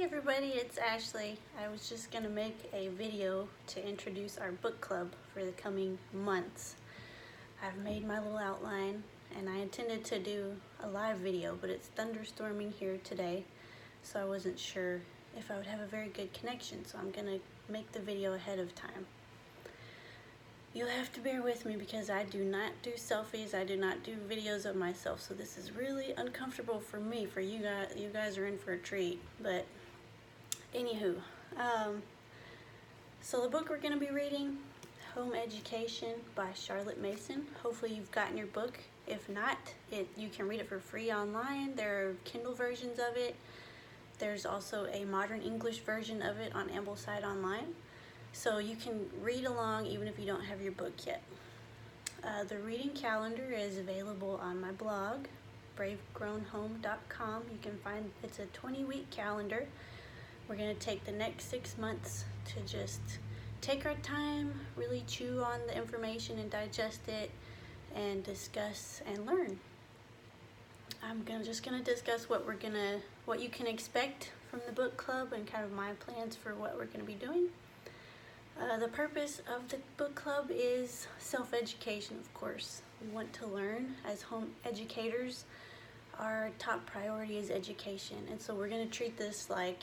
everybody, it's Ashley. I was just going to make a video to introduce our book club for the coming months. I've made my little outline and I intended to do a live video, but it's thunderstorming here today, so I wasn't sure if I would have a very good connection, so I'm going to make the video ahead of time. You'll have to bear with me because I do not do selfies, I do not do videos of myself, so this is really uncomfortable for me. For you guys are in for a treat. But anywho, so the book we're going to be reading, Home Education by Charlotte Mason. Hopefully you've gotten your book. If not, you can read it for free online. There are Kindle versions of it. There's also a modern English version of it on Ambleside Online. So you can read along even if you don't have your book yet. The reading calendar is available on my blog, bravegrownhome.com. You can find it's a 20-week calendar. We're going to take the next 6 months to just take our time, really chew on the information and digest it and discuss and learn. I'm just going to discuss what you can expect from the book club and kind of my plans for what we're going to be doing. The purpose of the book club is self-education, of course. We want to learn. As home educators, our top priority is education, and so we're going to treat this like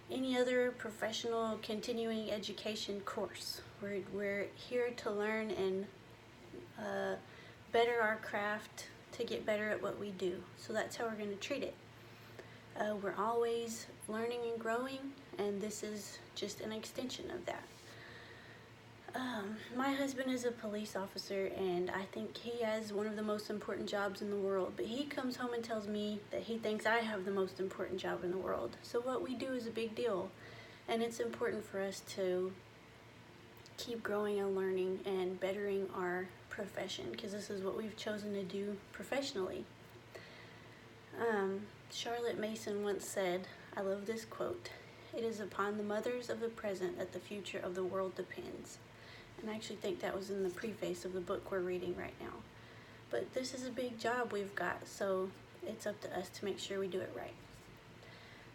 any other professional continuing education course. We're here to learn and better our craft, to get better at what we do. So that's how we're going to treat it. We're always learning and growing, and this is just an extension of that. My husband is a police officer, and I think he has one of the most important jobs in the world, but he comes home and tells me that he thinks I have the most important job in the world. So what we do is a big deal, and it's important for us to keep growing and learning and bettering our profession, because this is what we've chosen to do professionally. Charlotte Mason once said, I love this quote, "It is upon the mothers of the present that the future of the world depends." And I actually think that was in the preface of the book we're reading right now. But this is a big job we've got, so it's up to us to make sure we do it right.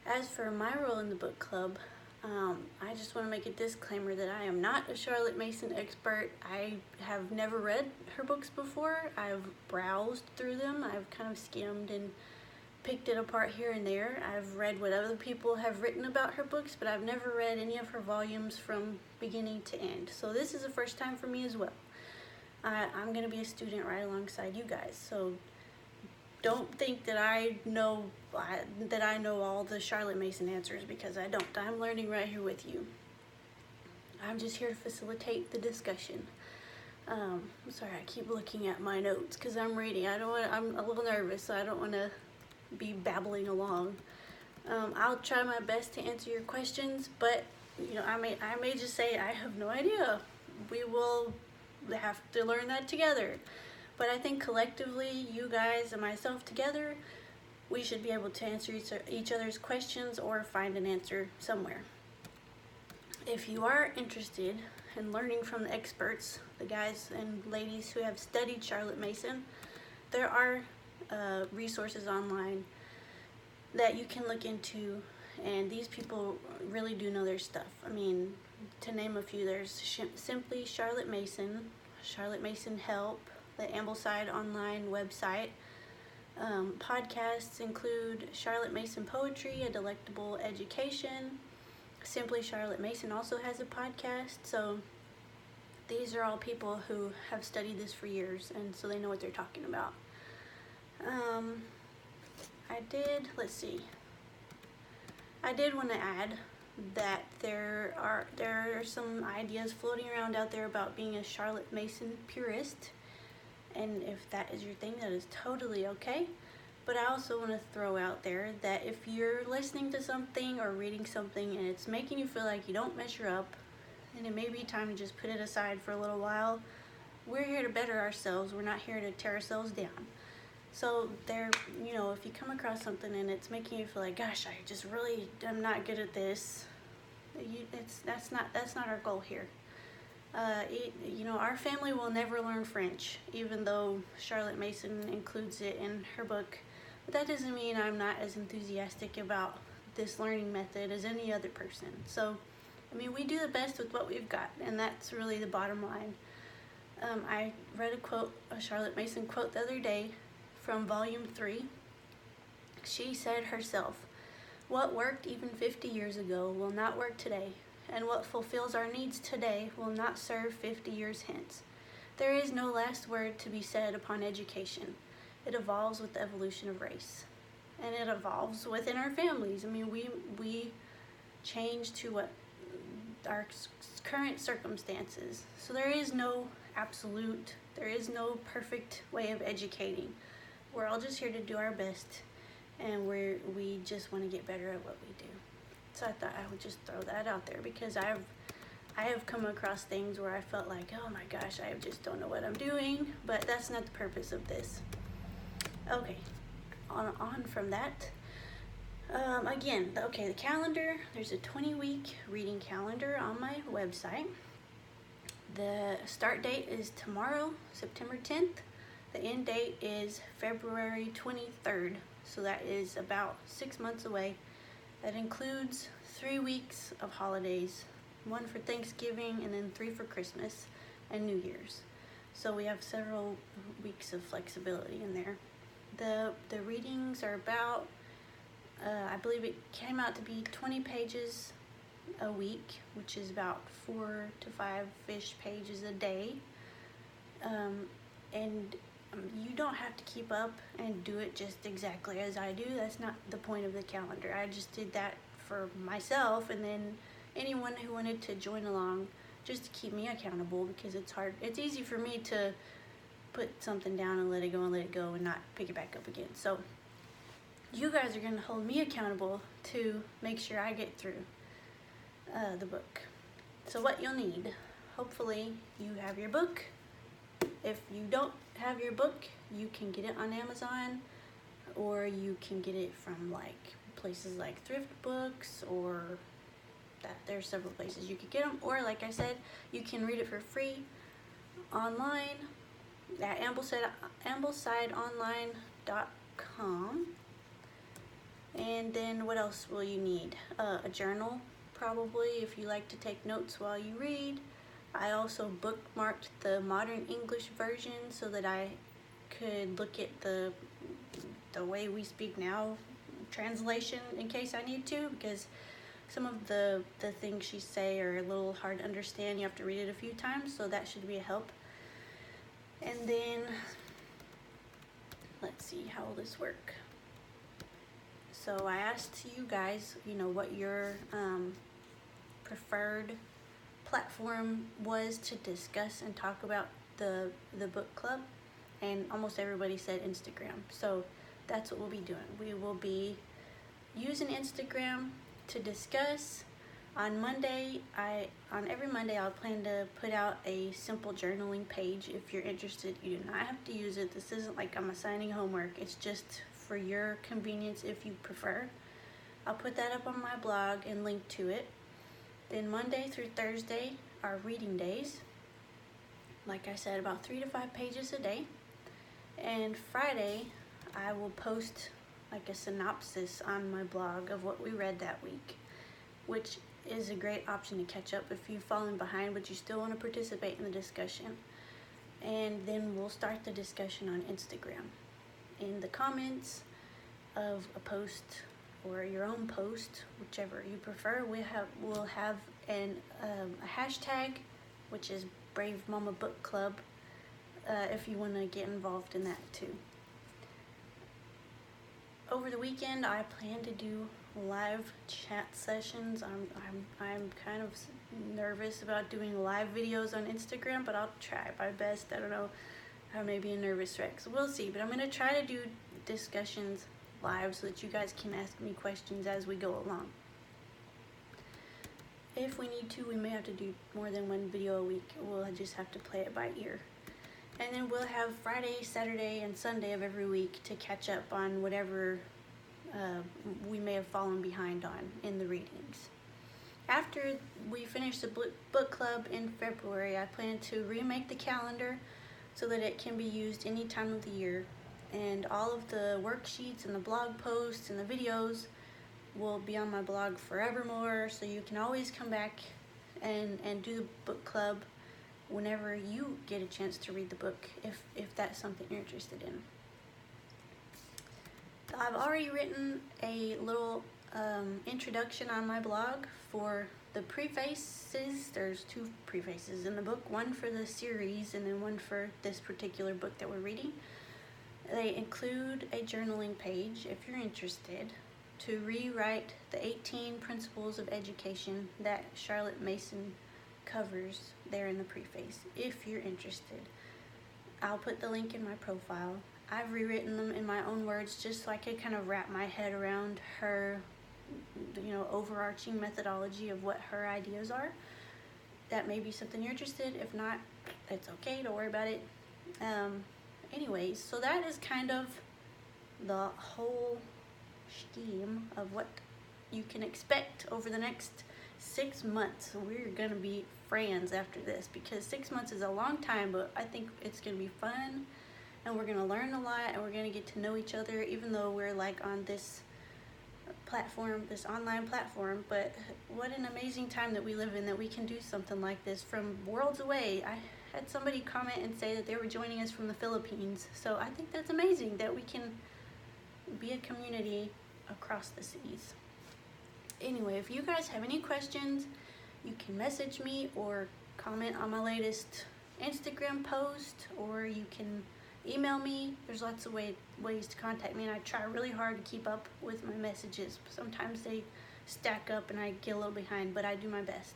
As for my role in the book club, I just want to make a disclaimer that I am not a Charlotte Mason expert. I have never read her books before. I've browsed through them. I've kind of skimmed and picked it apart here and there. I've read what other people have written about her books, but I've never read any of her volumes from beginning to end. So this is the first time for me as well. I'm going to be a student right alongside you guys. So don't think that I know all the Charlotte Mason answers, because I don't. I'm learning right here with you. I'm just here to facilitate the discussion. I'm sorry, I keep looking at my notes because I'm reading. I'm a little nervous, so I don't want to be babbling along. I'll try my best to answer your questions, but I may just say I have no idea. We will have to learn that together. But I think collectively, you guys and myself together, we should be able to answer each other's questions or find an answer somewhere. If you are interested in learning from the experts, the guys and ladies who have studied Charlotte Mason, there are resources online that you can look into, and these people really do know their stuff. I mean, to name a few, there's Simply Charlotte Mason, Charlotte Mason Help, the Ambleside Online website. Podcasts include Charlotte Mason Poetry, A Delectable Education. Simply Charlotte Mason also has a podcast. So these are all people who have studied this for years, and so they know what they're talking about. I did want to add that there are some ideas floating around out there about being a Charlotte Mason purist, and if that is your thing, that is totally okay. But I also want to throw out there that if you're listening to something or reading something and it's making you feel like you don't measure up, then it may be time to just put it aside for a little while. We're here to better ourselves. We're not here to tear ourselves down. So if you come across something and it's making you feel like, gosh, I'm not good at this, that's not our goal here. Our family will never learn French, even though Charlotte Mason includes it in her book. But that doesn't mean I'm not as enthusiastic about this learning method as any other person. So, I mean, we do the best with what we've got, and that's really the bottom line. I read a Charlotte Mason quote the other day from Volume 3. She said herself, "What worked even 50 years ago will not work today, and what fulfills our needs today will not serve 50 years hence. There is no last word to be said upon education. It evolves with the evolution of race." And it evolves within our families. I mean, we change to what our current circumstances. So there is no absolute, there is no perfect way of educating. We're all just here to do our best, and we just want to get better at what we do. So I thought I would just throw that out there, because I have come across things where I felt like, oh my gosh, I just don't know what I'm doing, but that's not the purpose of this. Okay, on from that. The calendar, there's a 20-week reading calendar on my website. The start date is tomorrow, September 10th. The end date is February 23rd, so that is about 6 months away. That includes 3 weeks of holidays, 1 for Thanksgiving and then 3 for Christmas and New Year's. So we have several weeks of flexibility in there. The readings are about, I believe it came out to be 20 pages a week, which is about 4 to 5-ish pages a day. And you don't have to keep up and do it just exactly as I do. That's not the point of the calendar. I just did that for myself, and then anyone who wanted to join along, just to keep me accountable, because it's hard. It's easy for me to put something down and let it go and not pick it back up again. So you guys are going to hold me accountable to make sure I get through the book. So what you'll need, hopefully you have your book. If you don't have your book, you can get it on Amazon, or you can get it from like places like Thrift Books, or that there's several places you could get them. Or like I said, you can read it for free online at AmblesideOnline.com. And then what else will you need? A journal, probably, if you like to take notes while you read. I also bookmarked the Modern English version so that I could look at the way we speak now translation in case I need to, because some of the things she say are a little hard to understand. You have to read it a few times, so that should be a help. And then let's see, how will this work? So I asked you guys, what your preferred platform was to discuss and talk about the book club, and almost everybody said Instagram. So that's what we'll be doing. We will be using Instagram to discuss. On every Monday I'll plan to put out a simple journaling page. If you're interested, you do not have to use it. This isn't like I'm assigning homework. It's just for your convenience if you prefer. I'll put that up on my blog and link to it. Then Monday through Thursday are reading days. Like I said, about 3 to 5 pages a day. And Friday, I will post like a synopsis on my blog of what we read that week, which is a great option to catch up if you've fallen behind but you still want to participate in the discussion. And then we'll start the discussion on Instagram. In the comments of a post or your own post, whichever you prefer, we'll have a hashtag, which is Brave Mama Book Club, if you want to get involved in that too. Over the weekend, I plan to do live chat sessions. I'm kind of nervous about doing live videos on Instagram, but I'll try my best. I don't know, I may be a nervous wreck, so we'll see. But I'm going to try to do discussions live so that you guys can ask me questions as we go along. If we need to, we may have to do more than one video a week. We'll just have to play it by ear. And then we'll have Friday, Saturday, and Sunday of every week to catch up on whatever we may have fallen behind on in the readings. After we finish the book club in February, I plan to remake the calendar so that it can be used any time of the year. And all of the worksheets and the blog posts and the videos will be on my blog forevermore, so you can always come back and do the book club whenever you get a chance to read the book, if that's something you're interested in. I've already written a little introduction on my blog for the prefaces. There's 2 prefaces in the book, one for the series and then one for this particular book that we're reading. They include a journaling page if you're interested to rewrite the 18 principles of education that Charlotte Mason covers there in the preface. If you're interested, I'll put the link in my profile. I've rewritten them in my own words just so I could kind of wrap my head around her, overarching methodology of what her ideas are. That may be something you're interested. If not, it's okay, don't worry about it. Anyways, so that is kind of the whole scheme of what you can expect over the next 6 months. We're gonna be friends after this, because 6 months is a long time, but I think it's gonna be fun and we're gonna learn a lot and we're gonna get to know each other, even though we're like on this platform, this online platform. But what an amazing time that we live in, that we can do something like this from worlds away. I had somebody comment and say that they were joining us from the Philippines, so I think that's amazing that we can be a community across the seas. Anyway, if you guys have any questions, you can message me or comment on my latest Instagram post, or you can email me. There's lots of ways to contact me, and I try really hard to keep up with my messages. Sometimes they stack up and I get a little behind, but I do my best.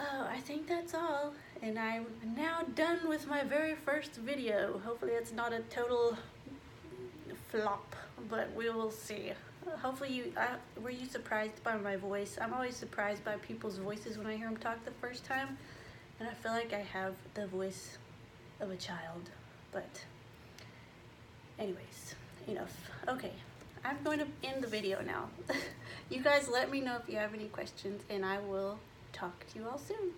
I think that's all, and I'm now done with my very first video. Hopefully it's not a total flop, but we will see. Hopefully were you surprised by my voice? I'm always surprised by people's voices when I hear them talk the first time, and I feel like I have the voice of a child. But anyways, enough. Okay, I'm going to end the video now. You guys let me know if you have any questions, and I will talk to you all soon.